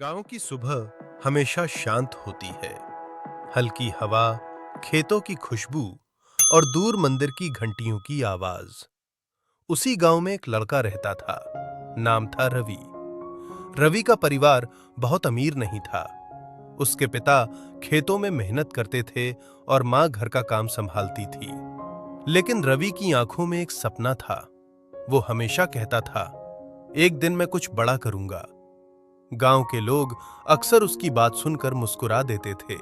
गांव की सुबह हमेशा शांत होती है। हल्की हवा, खेतों की खुशबू और दूर मंदिर की घंटियों की आवाज। उसी गांव में एक लड़का रहता था। नाम था रवि। रवि का परिवार बहुत अमीर नहीं था। उसके पिता खेतों में मेहनत करते थे और मां घर का काम संभालती थी। लेकिन रवि की आंखों में एक सपना था। वो हमेशा कहता था, एक दिन मैं कुछ बड़ा करूंगा। गांव के लोग अक्सर उसकी बात सुनकर मुस्कुरा देते थे,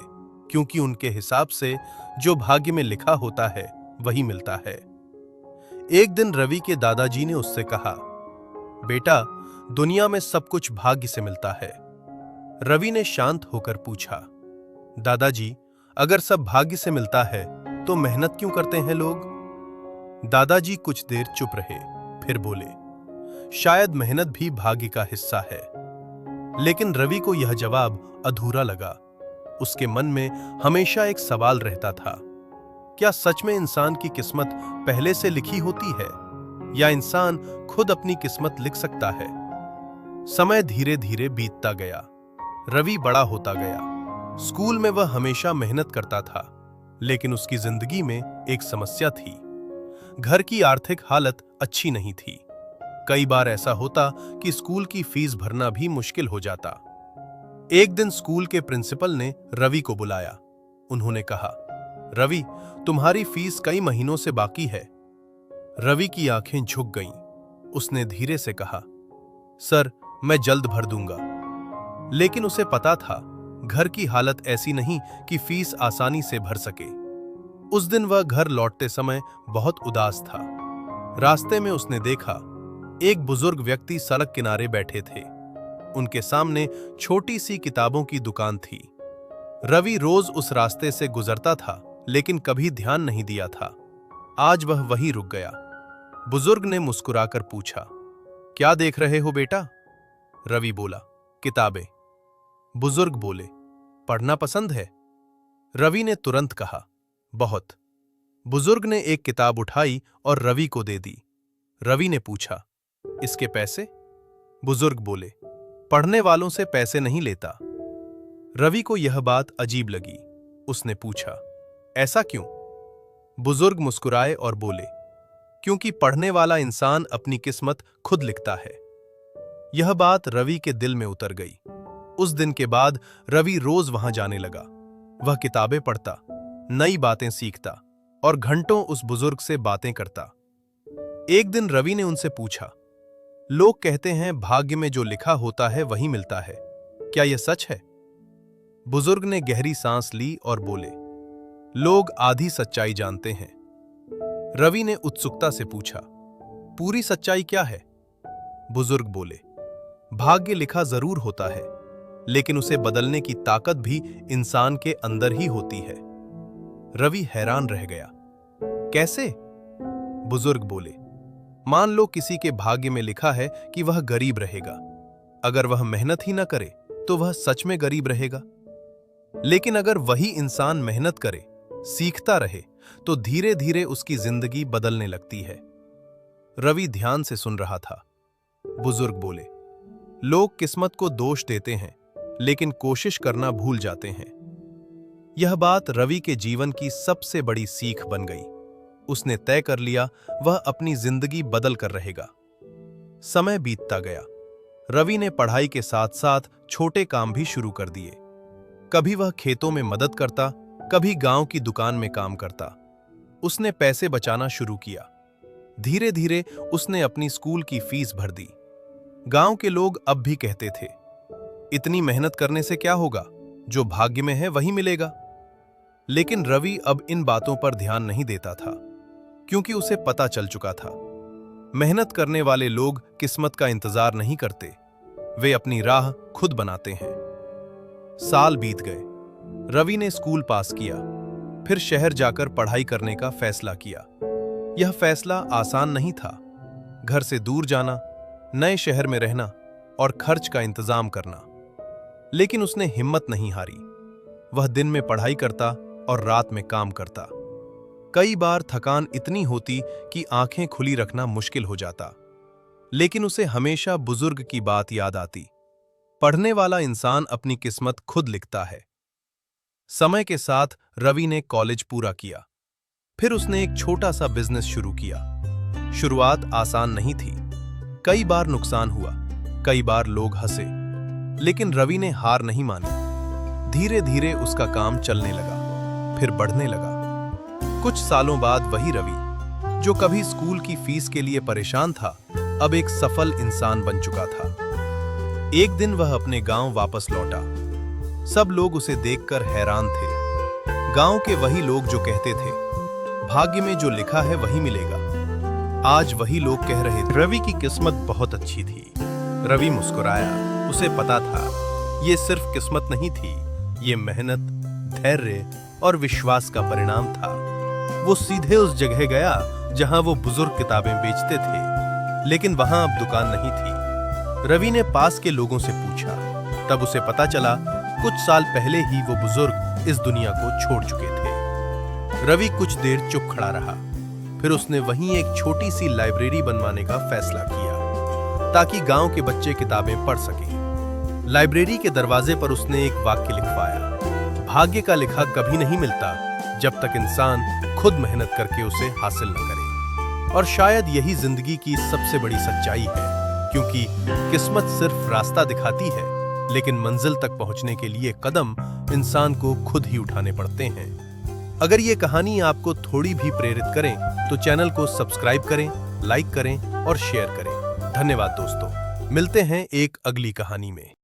क्योंकि उनके हिसाब से जो भाग्य में लिखा होता है वही मिलता है। एक दिन रवि के दादाजी ने उससे कहा, बेटा, दुनिया में सब कुछ भाग्य से मिलता है। रवि ने शांत होकर पूछा, दादाजी, अगर सब भाग्य से मिलता है तो मेहनत क्यों करते हैं लोग? दादाजी कुछ देर चुप रहे, फिर बोले, शायद मेहनत भी भाग्य का हिस्सा है। लेकिन रवि को यह जवाब अधूरा लगा। उसके मन में हमेशा एक सवाल रहता था, क्या सच में इंसान की किस्मत पहले से लिखी होती है, या इंसान खुद अपनी किस्मत लिख सकता है? समय धीरे धीरे बीतता गया। रवि बड़ा होता गया। स्कूल में वह हमेशा मेहनत करता था, लेकिन उसकी जिंदगी में एक समस्या थी। घर की आर्थिक हालत अच्छी नहीं थी। कई बार ऐसा होता कि स्कूल की फीस भरना भी मुश्किल हो जाता। एक दिन स्कूल के प्रिंसिपल ने रवि को बुलाया। उन्होंने कहा, रवि, तुम्हारी फीस कई महीनों से बाकी है। रवि की आंखें झुक गईं। उसने धीरे से कहा, सर, मैं जल्द भर दूंगा। लेकिन उसे पता था, घर की हालत ऐसी नहीं कि फीस आसानी से भर सके। उस दिन वह घर लौटते समय बहुत उदास था। रास्ते में उसने देखा, एक बुजुर्ग व्यक्ति सड़क किनारे बैठे थे। उनके सामने छोटी सी किताबों की दुकान थी। रवि रोज उस रास्ते से गुजरता था, लेकिन कभी ध्यान नहीं दिया था। आज वह वहीं रुक गया। बुजुर्ग ने मुस्कुराकर पूछा, क्या देख रहे हो बेटा? रवि बोला, किताबें। बुजुर्ग बोले, पढ़ना पसंद है? रवि ने तुरंत कहा, बहुत। बुजुर्ग ने एक किताब उठाई और रवि को दे दी। रवि ने पूछा, इसके पैसे? बुजुर्ग बोले, पढ़ने वालों से पैसे नहीं लेता। रवि को यह बात अजीब लगी। उसने पूछा, ऐसा क्यों? बुजुर्ग मुस्कुराए और बोले, क्योंकि पढ़ने वाला इंसान अपनी किस्मत खुद लिखता है। यह बात रवि के दिल में उतर गई। उस दिन के बाद रवि रोज वहां जाने लगा। वह किताबें पढ़ता, नई बातें सीखता और घंटों उस बुजुर्ग से बातें करता। एक दिन रवि ने उनसे पूछा, लोग कहते हैं भाग्य में जो लिखा होता है वही मिलता है, क्या यह सच है? बुजुर्ग ने गहरी सांस ली और बोले, लोग आधी सच्चाई जानते हैं। रवि ने उत्सुकता से पूछा, पूरी सच्चाई क्या है? बुजुर्ग बोले, भाग्य लिखा जरूर होता है, लेकिन उसे बदलने की ताकत भी इंसान के अंदर ही होती है। रवि हैरान रह गया। कैसे? बुजुर्ग बोले, मान लो किसी के भाग्य में लिखा है कि वह गरीब रहेगा। अगर वह मेहनत ही न करे तो वह सच में गरीब रहेगा। लेकिन अगर वही इंसान मेहनत करे, सीखता रहे, तो धीरे धीरे उसकी जिंदगी बदलने लगती है। रवि ध्यान से सुन रहा था। बुजुर्ग बोले, लोग किस्मत को दोष देते हैं, लेकिन कोशिश करना भूल जाते हैं। यह बात रवि के जीवन की सबसे बड़ी सीख बन गई। उसने तय कर लिया, वह अपनी जिंदगी बदल कर रहेगा। समय बीतता गया। रवि ने पढ़ाई के साथ साथ छोटे काम भी शुरू कर दिए। कभी वह खेतों में मदद करता, कभी गांव की दुकान में काम करता। उसने पैसे बचाना शुरू किया। धीरे धीरे उसने अपनी स्कूल की फीस भर दी। गांव के लोग अब भी कहते थे, इतनी मेहनत करने से क्या होगा, जो भाग्य में है वही मिलेगा। लेकिन रवि अब इन बातों पर ध्यान नहीं देता था, क्योंकि उसे पता चल चुका था, मेहनत करने वाले लोग किस्मत का इंतजार नहीं करते, वे अपनी राह खुद बनाते हैं। साल बीत गए। रवि ने स्कूल पास किया, फिर शहर जाकर पढ़ाई करने का फैसला किया। यह फैसला आसान नहीं था। घर से दूर जाना, नए शहर में रहना और खर्च का इंतजाम करना। लेकिन उसने हिम्मत नहीं हारी। वह दिन में पढ़ाई करता और रात में काम करता। कई बार थकान इतनी होती कि आंखें खुली रखना मुश्किल हो जाता, लेकिन उसे हमेशा बुजुर्ग की बात याद आती। पढ़ने वाला इंसान अपनी किस्मत खुद लिखता है। समय के साथ रवि ने कॉलेज पूरा किया। फिर उसने एक छोटा सा बिजनेस शुरू किया। शुरुआत आसान नहीं थी। कई बार नुकसान हुआ, कई बार लोग हंसे, लेकिन रवि ने हार नहीं मानी। धीरे धीरे उसका काम चलने लगा, फिर बढ़ने लगा। कुछ सालों बाद वही रवि, जो कभी स्कूल की फीस के लिए परेशान था, अब एक सफल इंसान बन चुका था। एक दिन वह अपने गांव वापस लौटा। सब लोग उसे देखकर हैरान थे। गांव के वही लोग जो कहते थे, भाग्य में जो लिखा है वही मिलेगा, आज वही लोग कह रहे थे, रवि की किस्मत बहुत अच्छी थी। रवि मुस्कुराया। उसे पता था, ये सिर्फ किस्मत नहीं थी, ये मेहनत, धैर्य और विश्वास का परिणाम था। वो सीधे उस जगह गया जहां वो बुजुर्ग किताबें बेचते थे, लेकिन वहां अब दुकान नहीं थी। रवि ने पास के लोगों से पूछा, तब उसे पता चला कुछ साल पहले ही वो बुजुर्ग इस दुनिया को छोड़ चुके थे। रवि कुछ देर चुप खड़ा रहा, फिर उसने वहीं एक छोटी सी लाइब्रेरी बनवाने का फैसला किया, ताकि गांव के बच्चे किताबें पढ़ सकें। लाइब्रेरी के दरवाजे पर उसने एक वाक्य लिखवाया, भाग्य का लिखा कभी नहीं मिलता जब तक इंसान खुद मेहनत करके उसे हासिल न करे। और शायद यही जिंदगी की सबसे बड़ी सच्चाई है, क्योंकि किस्मत सिर्फ रास्ता दिखाती है, लेकिन मंजिल तक पहुंचने के लिए कदम इंसान को खुद ही उठाने पड़ते हैं। अगर ये कहानी आपको थोड़ी भी प्रेरित करें तो चैनल को सब्सक्राइब करें, लाइक करें और शेयर करें। धन्यवाद दोस्तों, मिलते हैं एक अगली कहानी में।